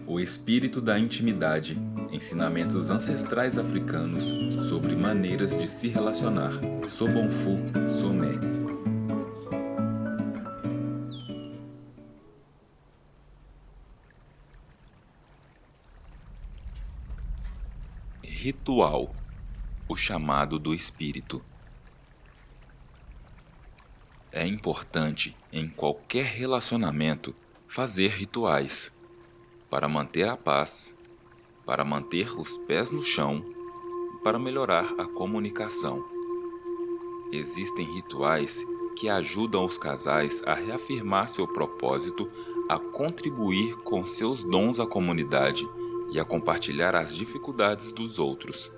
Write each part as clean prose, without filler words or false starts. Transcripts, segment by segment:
O espírito da intimidade. Ensinamentos ancestrais africanos sobre maneiras de se relacionar. Sobonfu Somé. Ritual. O chamado do espírito. É importante, em qualquer relacionamento, fazer rituais para manter a paz, para manter os pés no chão, para melhorar a comunicação. Existem rituais que ajudam os casais a reafirmar seu propósito, a contribuir com seus dons à comunidade e a compartilhar as dificuldades dos outros,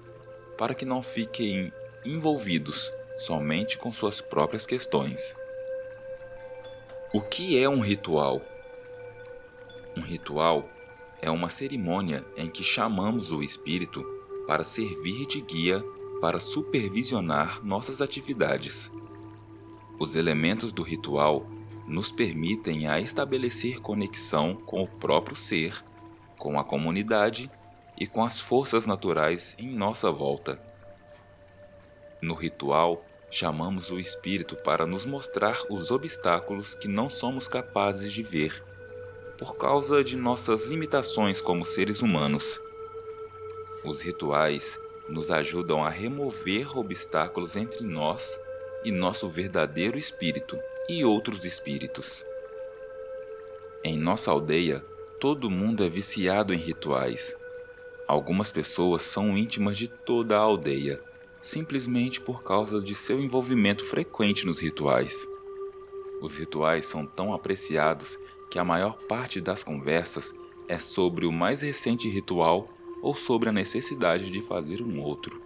para que não fiquem envolvidos somente com suas próprias questões. O que é um ritual? Um ritual é uma cerimônia em que chamamos o espírito para servir de guia para supervisionar nossas atividades. Os elementos do ritual nos permitem a estabelecer conexão com o próprio ser, com a comunidade e com as forças naturais em nossa volta. No ritual, chamamos o espírito para nos mostrar os obstáculos que não somos capazes de ver, por causa de nossas limitações como seres humanos. Os rituais nos ajudam a remover obstáculos entre nós e nosso verdadeiro espírito e outros espíritos. Em nossa aldeia, todo mundo é viciado em rituais. Algumas pessoas são íntimas de toda a aldeia, simplesmente por causa de seu envolvimento frequente nos rituais. Os rituais são tão apreciados que a maior parte das conversas é sobre o mais recente ritual ou sobre a necessidade de fazer um outro.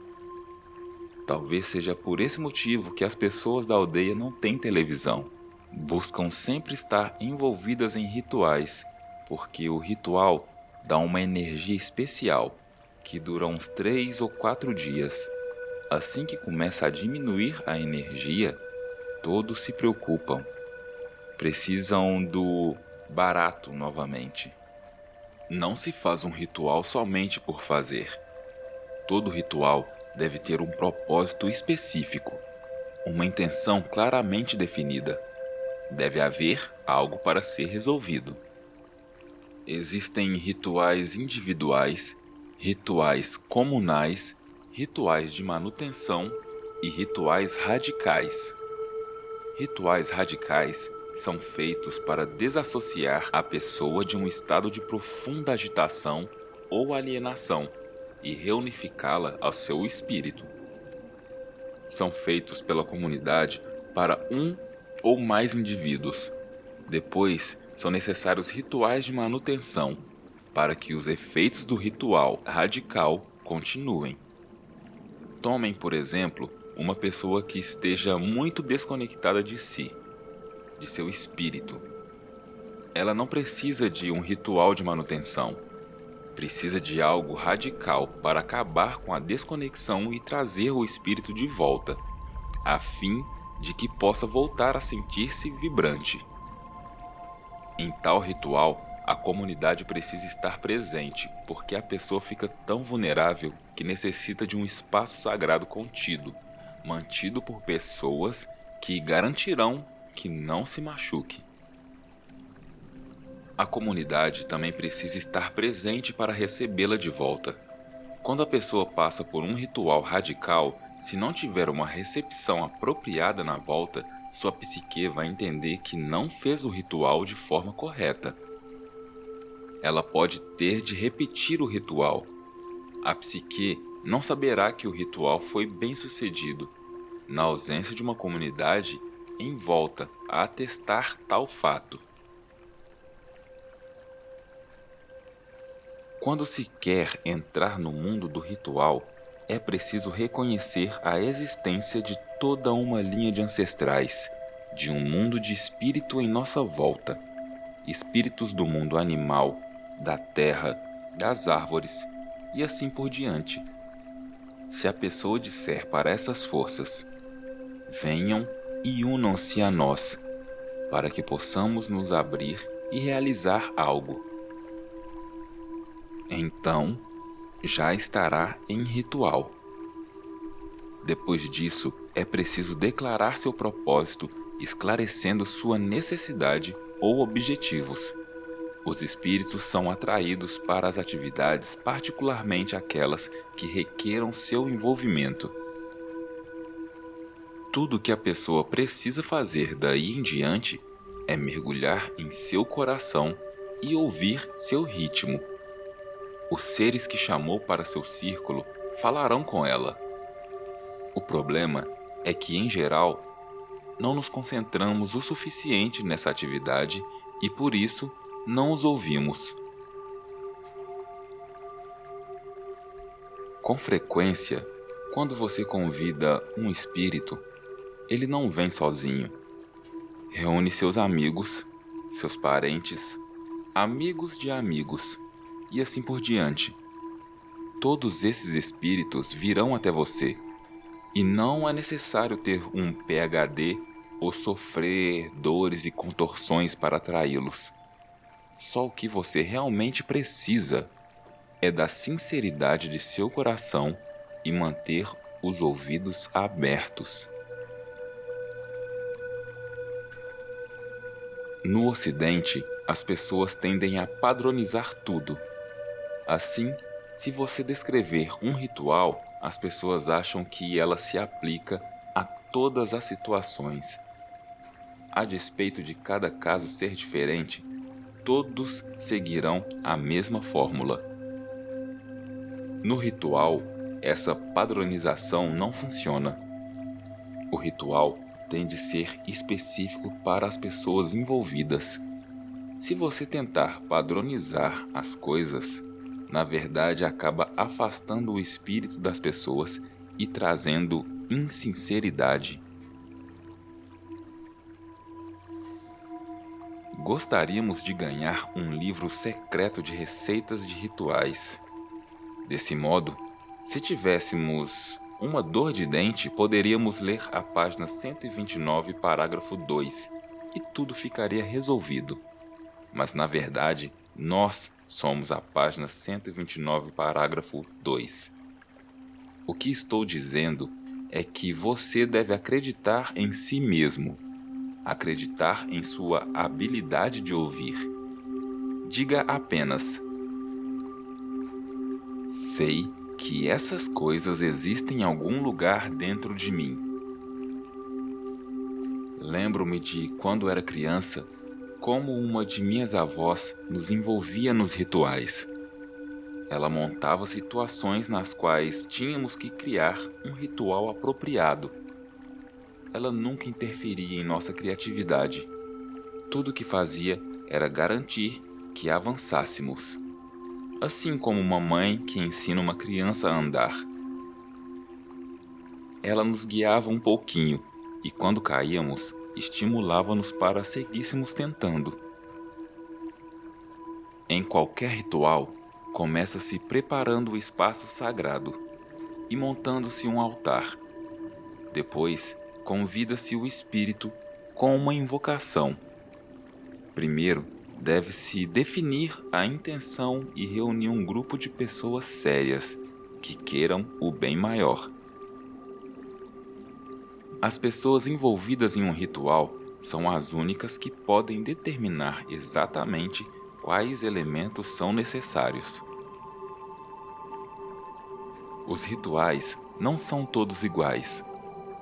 Talvez seja por esse motivo que as pessoas da aldeia não têm televisão. Buscam sempre estar envolvidas em rituais, porque o ritual dá uma energia especial que dura uns 3 ou 4 dias. Assim que começa a diminuir a energia, todos se preocupam. Precisam do barato novamente. Não se faz um ritual somente por fazer. Todo ritual deve ter um propósito específico, uma intenção claramente definida. Deve haver algo para ser resolvido. Existem rituais individuais, rituais comunais, rituais de manutenção e rituais radicais. Rituais radicais são feitos para desassociar a pessoa de um estado de profunda agitação ou alienação e reunificá-la ao seu espírito. São feitos pela comunidade para um ou mais indivíduos. Depois, são necessários rituais de manutenção para que os efeitos do ritual radical continuem. Tomem, por exemplo, uma pessoa que esteja muito desconectada de si, de seu espírito. Ela não precisa de um ritual de manutenção. Precisa de algo radical para acabar com a desconexão e trazer o espírito de volta, a fim de que possa voltar a sentir-se vibrante. Em tal ritual, a comunidade precisa estar presente, porque a pessoa fica tão vulnerável que necessita de um espaço sagrado contido, mantido por pessoas que garantirão que não se machuque. A comunidade também precisa estar presente para recebê-la de volta. Quando a pessoa passa por um ritual radical, se não tiver uma recepção apropriada na volta, sua psique vai entender que não fez o ritual de forma correta. Ela pode ter de repetir o ritual. A psique não saberá que o ritual foi bem sucedido, na ausência de uma comunidade em volta a atestar tal fato. Quando se quer entrar no mundo do ritual, é preciso reconhecer a existência de toda uma linha de ancestrais, de um mundo de espírito em nossa volta, espíritos do mundo animal, da terra, das árvores e assim por diante. Se a pessoa disser para essas forças: venham e unam-se a nós, para que possamos nos abrir e realizar algo. então já estará em ritual. Depois disso, é preciso declarar seu propósito, esclarecendo sua necessidade ou objetivos. Os espíritos são atraídos para as atividades, particularmente aquelas que requeram seu envolvimento. Tudo que a pessoa precisa fazer daí em diante é mergulhar em seu coração e ouvir seu ritmo. Os seres que chamou para seu círculo falarão com ela. O problema é que, em geral, não nos concentramos o suficiente nessa atividade e, por isso, não os ouvimos. Com frequência, quando você convida um espírito, ele não vem sozinho. Reúne seus amigos, seus parentes, amigos de amigos e assim por diante. Todos esses espíritos virão até você e não é necessário ter um PhD ou sofrer dores e contorções para atraí-los. Só o que você realmente precisa é da sinceridade de seu coração e manter os ouvidos abertos. No Ocidente, as pessoas tendem a padronizar tudo. Assim, se você descrever um ritual, as pessoas acham que ela se aplica a todas as situações. A despeito de cada caso ser diferente, todos seguirão a mesma fórmula. No ritual, essa padronização não funciona. O ritual tem de ser específico para as pessoas envolvidas. Se você tentar padronizar as coisas, na verdade acaba afastando o espírito das pessoas e trazendo insinceridade. Gostaríamos de ganhar um livro secreto de receitas de rituais. Desse modo, se tivéssemos uma dor de dente, poderíamos ler a página 129, parágrafo 2, e tudo ficaria resolvido. Mas, na verdade, nós somos a página 129, parágrafo 2. O que estou dizendo é que você deve acreditar em si mesmo, acreditar em sua habilidade de ouvir. Diga apenas: sei que essas coisas existem em algum lugar dentro de mim. Lembro-me de quando era criança, como uma de minhas avós nos envolvia nos rituais. Ela montava situações nas quais tínhamos que criar um ritual apropriado. Ela nunca interferia em nossa criatividade. Tudo o que fazia era garantir que avançássemos. Assim como uma mãe que ensina uma criança a andar. Ela nos guiava um pouquinho e, quando caíamos, estimulava-nos para seguíssemos tentando. Em qualquer ritual, começa-se preparando o espaço sagrado e montando-se um altar. Depois, convida-se o espírito com uma invocação. Primeiro, deve-se definir a intenção e reunir um grupo de pessoas sérias que queiram o bem maior. As pessoas envolvidas em um ritual são as únicas que podem determinar exatamente quais elementos são necessários. Os rituais não são todos iguais.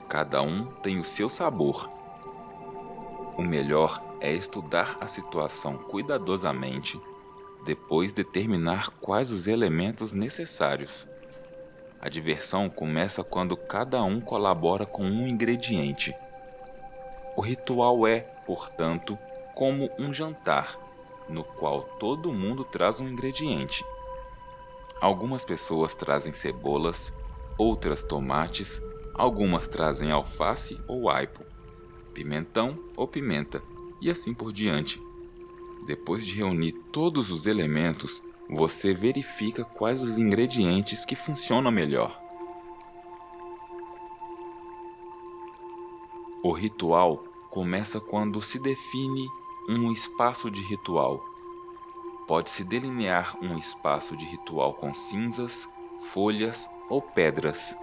Cada um tem o seu sabor. O melhor é estudar a situação cuidadosamente, depois determinar quais os elementos necessários. A diversão começa quando cada um colabora com um ingrediente. O ritual é, portanto, como um jantar, no qual todo mundo traz um ingrediente. Algumas pessoas trazem cebolas, outras tomates, algumas trazem alface ou aipo, pimentão ou pimenta, e assim por diante. Depois de reunir todos os elementos, você verifica quais os ingredientes que funcionam melhor. O ritual começa quando se define um espaço de ritual. pode-se delinear um espaço de ritual com cinzas, folhas ou pedras.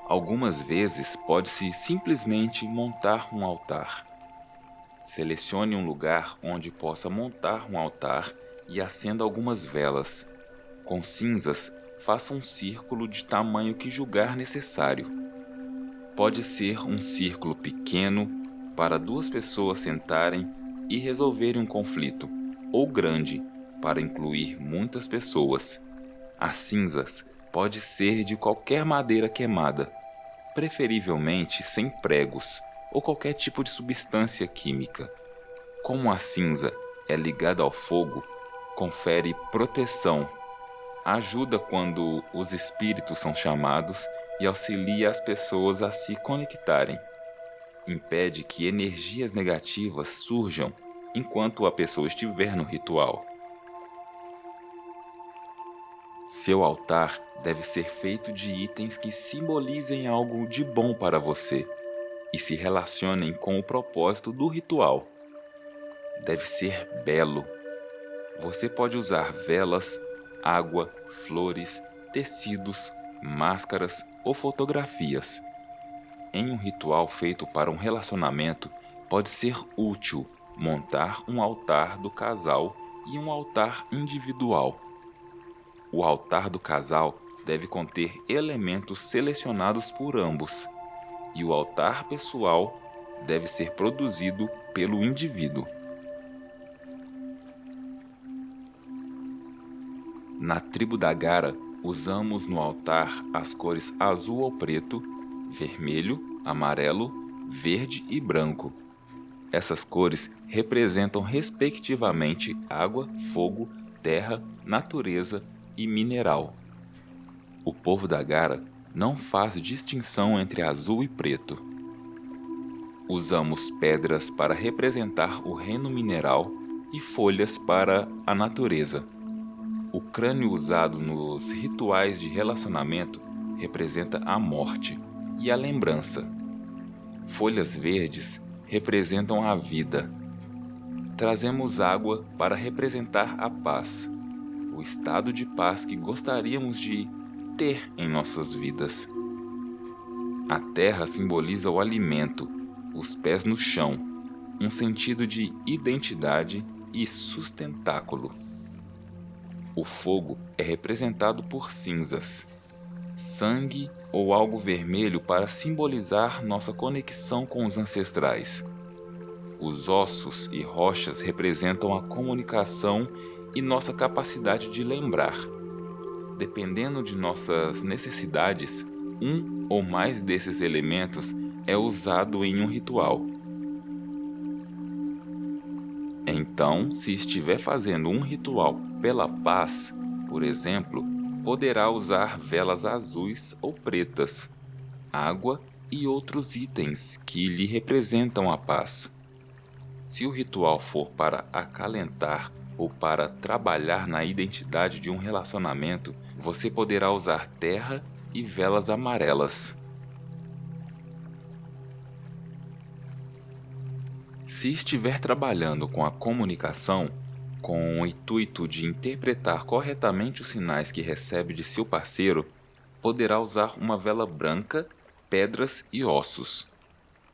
Algumas vezes pode-se simplesmente montar um altar. Selecione um lugar onde possa montar um altar e acenda algumas velas. Com cinzas, faça um círculo de tamanho que julgar necessário. Pode ser um círculo pequeno para 2 pessoas sentarem e resolverem um conflito, ou grande para incluir muitas pessoas. As cinzas pode ser de qualquer madeira queimada, preferivelmente sem pregos ou qualquer tipo de substância química. Como a cinza é ligada ao fogo, confere proteção, ajuda quando os espíritos são chamados e auxilia as pessoas a se conectarem. Impede que energias negativas surjam enquanto a pessoa estiver no ritual. Seu altar deve ser feito de itens que simbolizem algo de bom para você e se relacionem com o propósito do ritual. Deve ser belo. Você pode usar velas, água, flores, tecidos, máscaras ou fotografias. Em um ritual feito para um relacionamento, pode ser útil montar um altar do casal e um altar individual. O altar do casal deve conter elementos selecionados por ambos, e o altar pessoal deve ser produzido pelo indivíduo. Na tribo da Gara, usamos no altar as cores azul ou preto, vermelho, amarelo, verde e branco. Essas cores representam respectivamente água, fogo, terra, natureza e mineral. O povo da Gara não faz distinção entre azul e preto. Usamos pedras para representar o reino mineral e folhas para a natureza. O crânio usado nos rituais de relacionamento representa a morte e a lembrança. Folhas verdes representam a vida. Trazemos água para representar a paz, o estado de paz que gostaríamos de ter em nossas vidas. A terra simboliza o alimento, os pés no chão, um sentido de identidade e sustentáculo. O fogo é representado por cinzas, sangue ou algo vermelho para simbolizar nossa conexão com os ancestrais. Os ossos e rochas representam a comunicação e nossa capacidade de lembrar. Dependendo de nossas necessidades, um ou mais desses elementos é usado em um ritual. Então, se estiver fazendo um ritual pela paz, por exemplo, poderá usar velas azuis ou pretas, água e outros itens que lhe representam a paz. Se o ritual for para acalentar ou para trabalhar na identidade de um relacionamento, você poderá usar terra e velas amarelas. Se estiver trabalhando com a comunicação, com o intuito de interpretar corretamente os sinais que recebe de seu parceiro, poderá usar uma vela branca, pedras e ossos.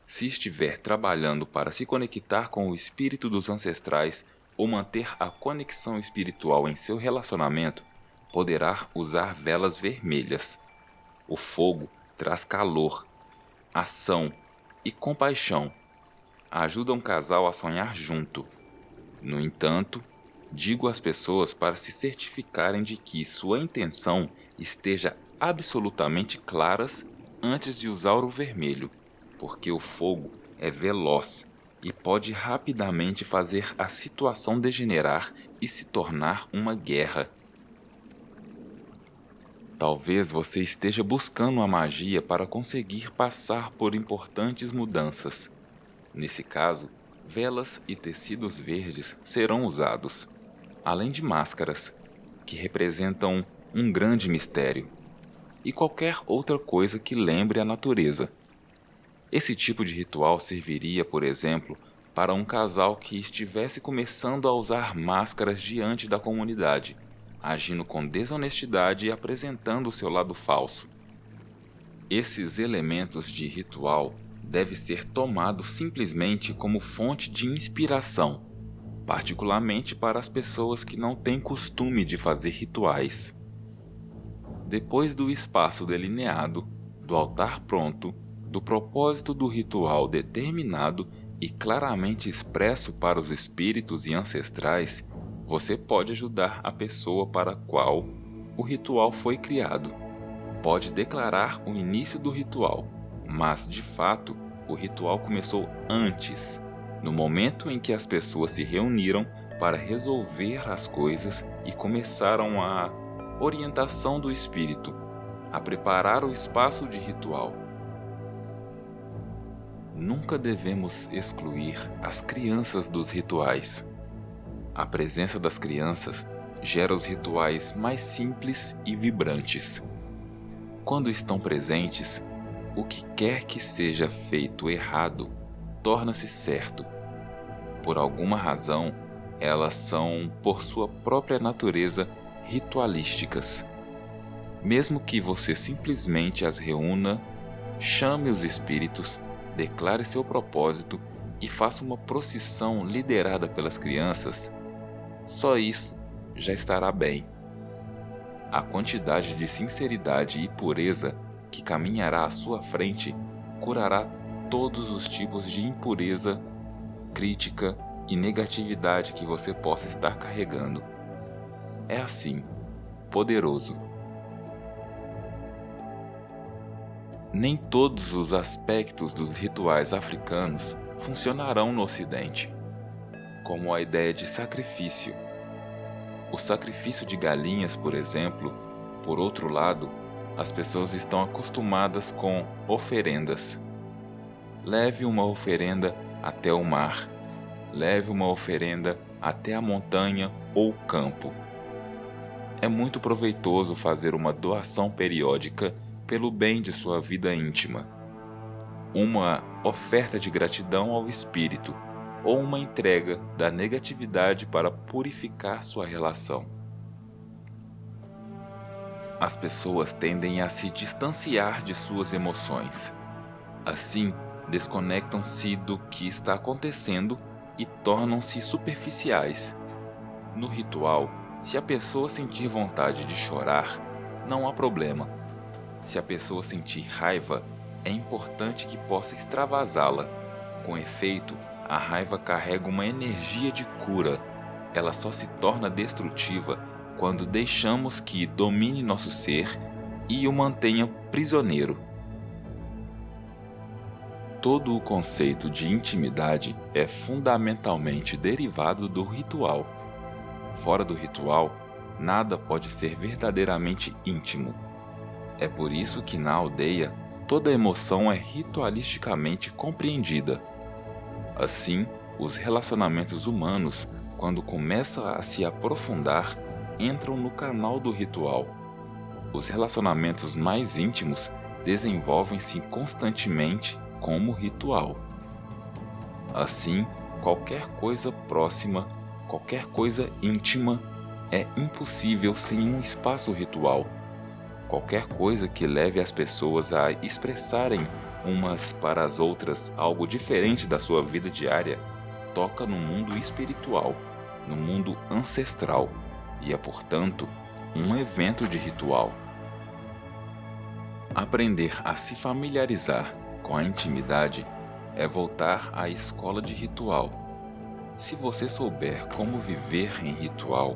Se estiver trabalhando para se conectar com o espírito dos ancestrais ou manter a conexão espiritual em seu relacionamento, poderá usar velas vermelhas. O fogo traz calor, ação e compaixão. Ajuda um casal a sonhar junto. No entanto, digo às pessoas para se certificarem de que sua intenção esteja absolutamente claras antes de usar o vermelho, porque o fogo é veloz e pode rapidamente fazer a situação degenerar e se tornar uma guerra. Talvez você esteja buscando a magia para conseguir passar por importantes mudanças. Nesse caso, velas e tecidos verdes serão usados, além de máscaras, que representam um grande mistério, e qualquer outra coisa que lembre a natureza. Esse tipo de ritual serviria, por exemplo, para um casal que estivesse começando a usar máscaras diante da comunidade, agindo com desonestidade e apresentando o seu lado falso. Esses elementos de ritual devem ser tomados simplesmente como fonte de inspiração, particularmente para as pessoas que não têm costume de fazer rituais. Depois do espaço delineado, do altar pronto, do propósito do ritual determinado e claramente expresso para os espíritos e ancestrais, você pode ajudar a pessoa para a qual o ritual foi criado. Pode declarar o início do ritual, mas de fato o ritual começou antes, no momento em que as pessoas se reuniram para resolver as coisas e começaram a orientação do espírito, a preparar o espaço de ritual. Nunca devemos excluir as crianças dos rituais. A presença das crianças gera os rituais mais simples e vibrantes. Quando estão presentes, o que quer que seja feito errado torna-se certo. Por alguma razão, elas são, por sua própria natureza, ritualísticas. Mesmo que você simplesmente as reúna, chame os espíritos, declare seu propósito e faça uma procissão liderada pelas crianças, só isso já estará bem. A quantidade de sinceridade e pureza que caminhará à sua frente curará todos os tipos de impureza, crítica e negatividade que você possa estar carregando. É assim, poderoso. Nem todos os aspectos dos rituais africanos funcionarão no Ocidente, como a ideia de sacrifício. O sacrifício de galinhas, por exemplo, por outro lado, as pessoas estão acostumadas com oferendas. Leve uma oferenda até o mar, leve uma oferenda até a montanha ou campo. É muito proveitoso fazer uma doação periódica pelo bem de sua vida íntima, uma oferta de gratidão ao espírito ou uma entrega da negatividade para purificar sua relação. As pessoas tendem a se distanciar de suas emoções. Assim, desconectam-se do que está acontecendo e tornam-se superficiais. No ritual, se a pessoa sentir vontade de chorar, não há problema. Se a pessoa sentir raiva, é importante que possa extravasá-la. Com efeito, a raiva carrega uma energia de cura. Ela só se torna destrutiva quando deixamos que domine nosso ser e o mantenha prisioneiro. Todo o conceito de intimidade é fundamentalmente derivado do ritual. Fora do ritual, nada pode ser verdadeiramente íntimo. É por isso que na aldeia, toda emoção é ritualisticamente compreendida. Assim, os relacionamentos humanos, quando começam a se aprofundar, entram no canal do ritual. Os relacionamentos mais íntimos desenvolvem-se constantemente como ritual. Assim, qualquer coisa próxima, qualquer coisa íntima é impossível sem um espaço ritual. Qualquer coisa que leve as pessoas a expressarem umas para as outras algo diferente da sua vida diária, toca no mundo espiritual, no mundo ancestral, e é, portanto, um evento de ritual. Aprender a se familiarizar com a intimidade é voltar à escola de ritual. Se você souber como viver em ritual,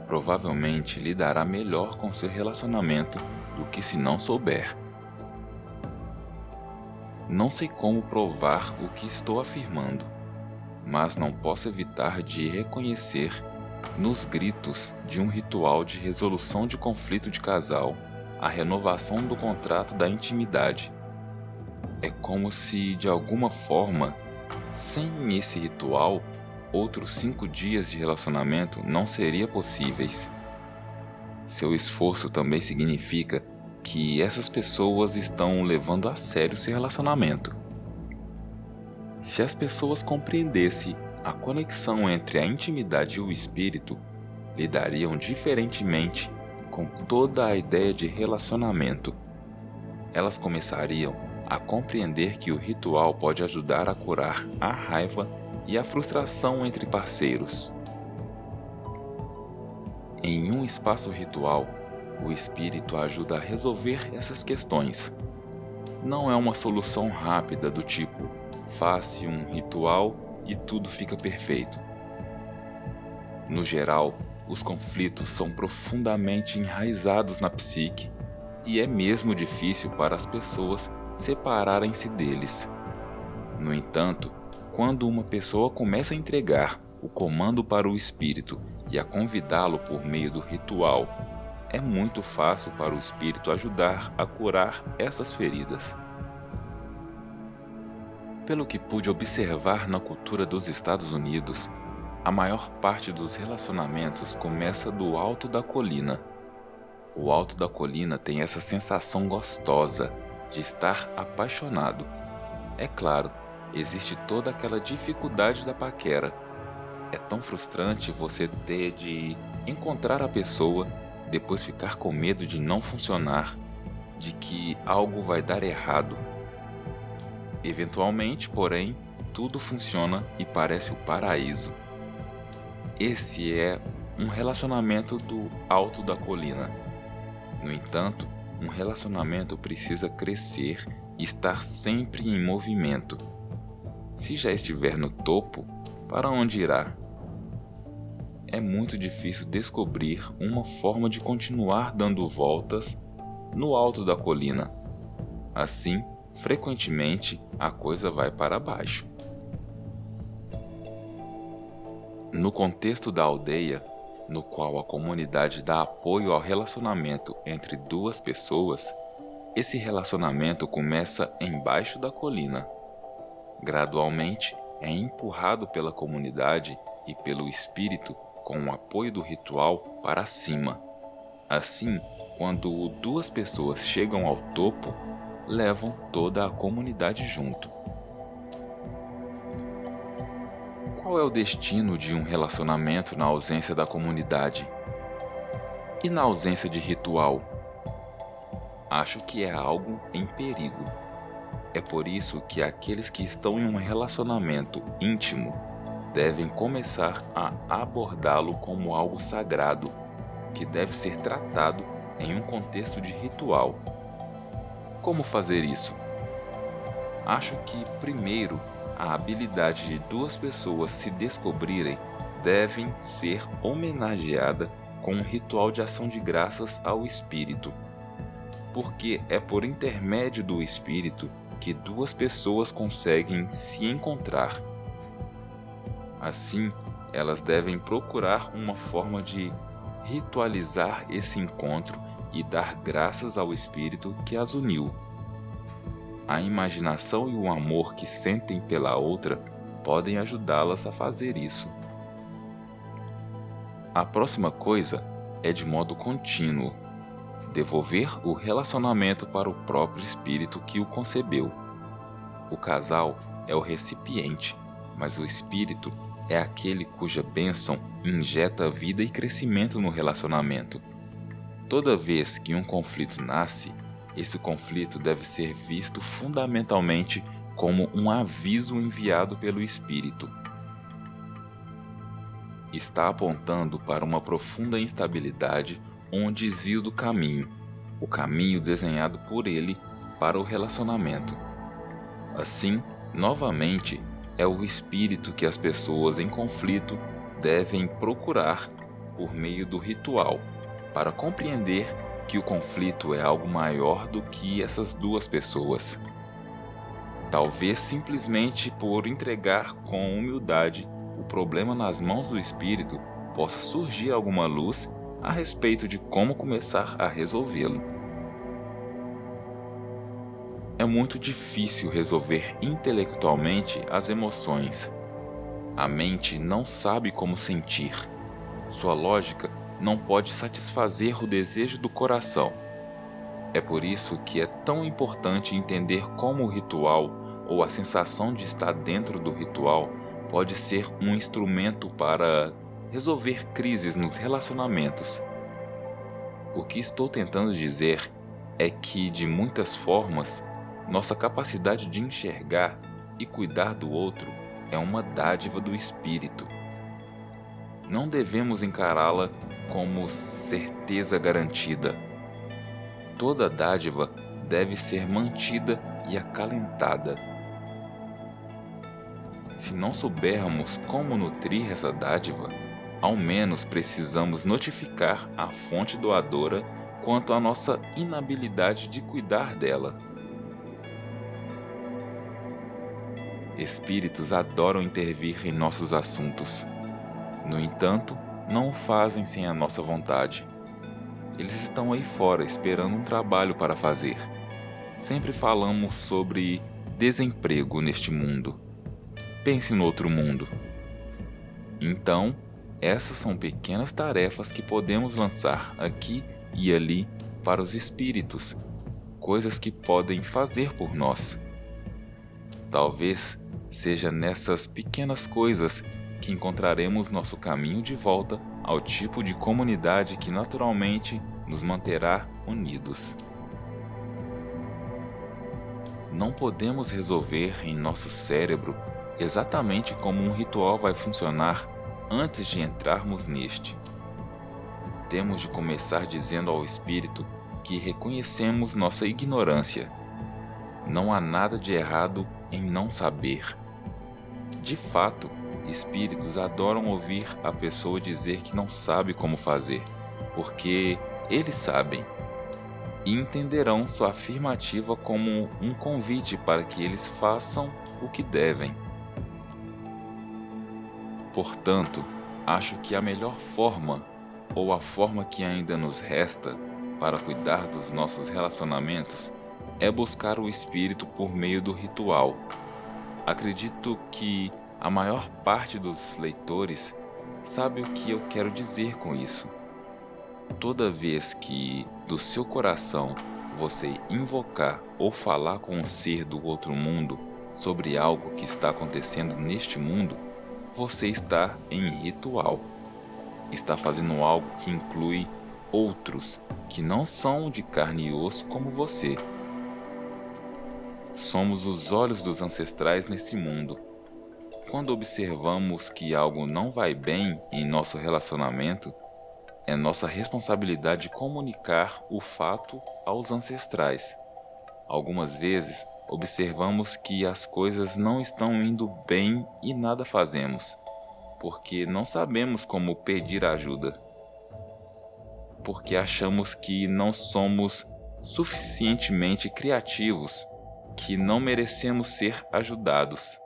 provavelmente lidará melhor com seu relacionamento do que se não souber. Não sei como provar o que estou afirmando, mas não posso evitar de reconhecer nos gritos de um ritual de resolução de conflito de casal a renovação do contrato da intimidade. É como se, de alguma forma, sem esse ritual, outros 5 dias de relacionamento não seriam possíveis. Seu esforço também significa que essas pessoas estão levando a sério seu relacionamento. Se as pessoas compreendessem a conexão entre a intimidade e o espírito, lidariam diferentemente com toda a ideia de relacionamento. Elas começariam a compreender que o ritual pode ajudar a curar a raiva e a frustração entre parceiros. Em um espaço ritual, o espírito ajuda a resolver essas questões. Não é uma solução rápida do tipo, faça um ritual e tudo fica perfeito. No geral, os conflitos são profundamente enraizados na psique e é mesmo difícil para as pessoas separarem-se deles. No entanto, quando uma pessoa começa a entregar o comando para o espírito e a convidá-lo por meio do ritual, é muito fácil para o espírito ajudar a curar essas feridas. Pelo que pude observar na cultura dos Estados Unidos, a maior parte dos relacionamentos começa do alto da colina. O alto da colina tem essa sensação gostosa de estar apaixonado. É claro, existe toda aquela dificuldade da paquera. É tão frustrante você ter de encontrar a pessoa, depois ficar com medo de não funcionar, de que algo vai dar errado. Eventualmente, porém, tudo funciona e parece o paraíso. Esse é um relacionamento do alto da colina. No entanto, um relacionamento precisa crescer e estar sempre em movimento. Se já estiver no topo, para onde irá? É muito difícil descobrir uma forma de continuar dando voltas no alto da colina. Assim, frequentemente, a coisa vai para baixo. No contexto da aldeia, no qual a comunidade dá apoio ao relacionamento entre duas pessoas, esse relacionamento começa embaixo da colina. Gradualmente, é empurrado pela comunidade e pelo espírito com o apoio do ritual para cima. Assim, quando duas pessoas chegam ao topo, levam toda a comunidade junto. Qual é o destino de um relacionamento na ausência da comunidade? E na ausência de ritual? Acho que é algo em perigo. É por isso que aqueles que estão em um relacionamento íntimo devem começar a abordá-lo como algo sagrado, que deve ser tratado em um contexto de ritual. Como fazer isso? Acho que, primeiro, a habilidade de duas pessoas se descobrirem devem ser homenageada com um ritual de ação de graças ao espírito, porque é por intermédio do espírito que duas pessoas conseguem se encontrar. Assim, elas devem procurar uma forma de ritualizar esse encontro e dar graças ao espírito que as uniu. A imaginação e o amor que sentem pela outra podem ajudá-las a fazer isso. A próxima coisa é de modo contínuo, devolver o relacionamento para o próprio espírito que o concebeu. O casal é o recipiente, mas o espírito é aquele cuja bênção injeta vida e crescimento no relacionamento. Toda vez que um conflito nasce, esse conflito deve ser visto fundamentalmente como um aviso enviado pelo espírito. Está apontando para uma profunda instabilidade ou um desvio do caminho, o caminho desenhado por ele para o relacionamento. Assim, novamente, é o espírito que as pessoas em conflito devem procurar por meio do ritual, para compreender que o conflito é algo maior do que essas duas pessoas. Talvez simplesmente por entregar com humildade o problema nas mãos do espírito possa surgir alguma luz a respeito de como começar a resolvê-lo. É muito difícil resolver intelectualmente as emoções. A mente não sabe como sentir. Sua lógica não pode satisfazer o desejo do coração. É por isso que é tão importante entender como o ritual ou a sensação de estar dentro do ritual pode ser um instrumento para resolver crises nos relacionamentos. O que estou tentando dizer é que, de muitas formas, nossa capacidade de enxergar e cuidar do outro é uma dádiva do espírito. Não devemos encará-la como certeza garantida. Toda dádiva deve ser mantida e acalentada. Se não soubermos como nutrir essa dádiva, ao menos precisamos notificar a fonte doadora quanto à nossa inabilidade de cuidar dela. Espíritos adoram intervir em nossos assuntos. No entanto, não o fazem sem a nossa vontade. Eles estão aí fora esperando um trabalho para fazer. Sempre falamos sobre desemprego neste mundo. Pense no outro mundo. Então, essas são pequenas tarefas que podemos lançar aqui e ali para os espíritos, coisas que podem fazer por nós. Talvez seja nessas pequenas coisas que encontraremos nosso caminho de volta ao tipo de comunidade que naturalmente nos manterá unidos. Não podemos resolver em nosso cérebro exatamente como um ritual vai funcionar antes de entrarmos neste. Temos de começar dizendo ao espírito que reconhecemos nossa ignorância. Não há nada de errado em não saber. De fato, espíritos adoram ouvir a pessoa dizer que não sabe como fazer, porque eles sabem, e entenderão sua afirmativa como um convite para que eles façam o que devem. Portanto, acho que a melhor forma, ou a forma que ainda nos resta para cuidar dos nossos relacionamentos, é buscar o espírito por meio do ritual. Acredito que a maior parte dos leitores sabe o que eu quero dizer com isso. Toda vez que, do seu coração, você invocar ou falar com um ser do outro mundo sobre algo que está acontecendo neste mundo, você está em ritual. Está fazendo algo que inclui outros que não são de carne e osso como você. Somos os olhos dos ancestrais nesse mundo. Quando observamos que algo não vai bem em nosso relacionamento, é nossa responsabilidade comunicar o fato aos ancestrais. Algumas vezes, observamos que as coisas não estão indo bem e nada fazemos, porque não sabemos como pedir ajuda. Porque achamos que não somos suficientemente criativos, que não merecemos ser ajudados.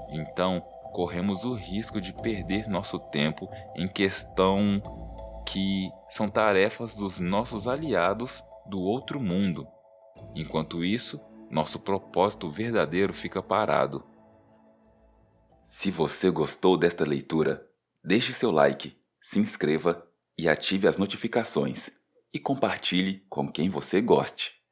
Então, corremos o risco de perder nosso tempo em questão que são tarefas dos nossos aliados do outro mundo. Enquanto isso, nosso propósito verdadeiro fica parado. Se você gostou desta leitura, deixe seu like, se inscreva e ative as notificações. E compartilhe com quem você goste.